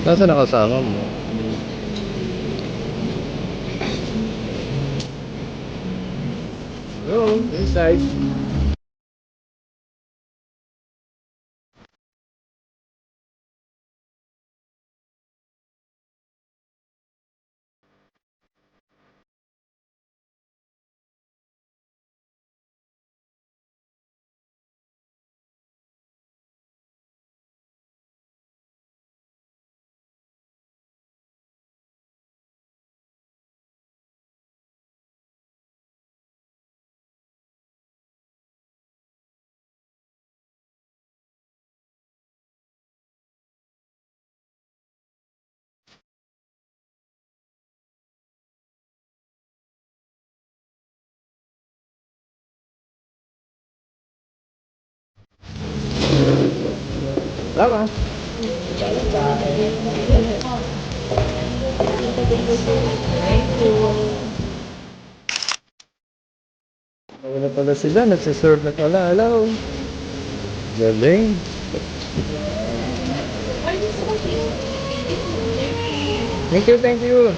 Nasaan nakasama mo? Hello, inside. Lama. Wala pala sila, nagsiserve na pala. Hello. Galing. Thank you, thank you.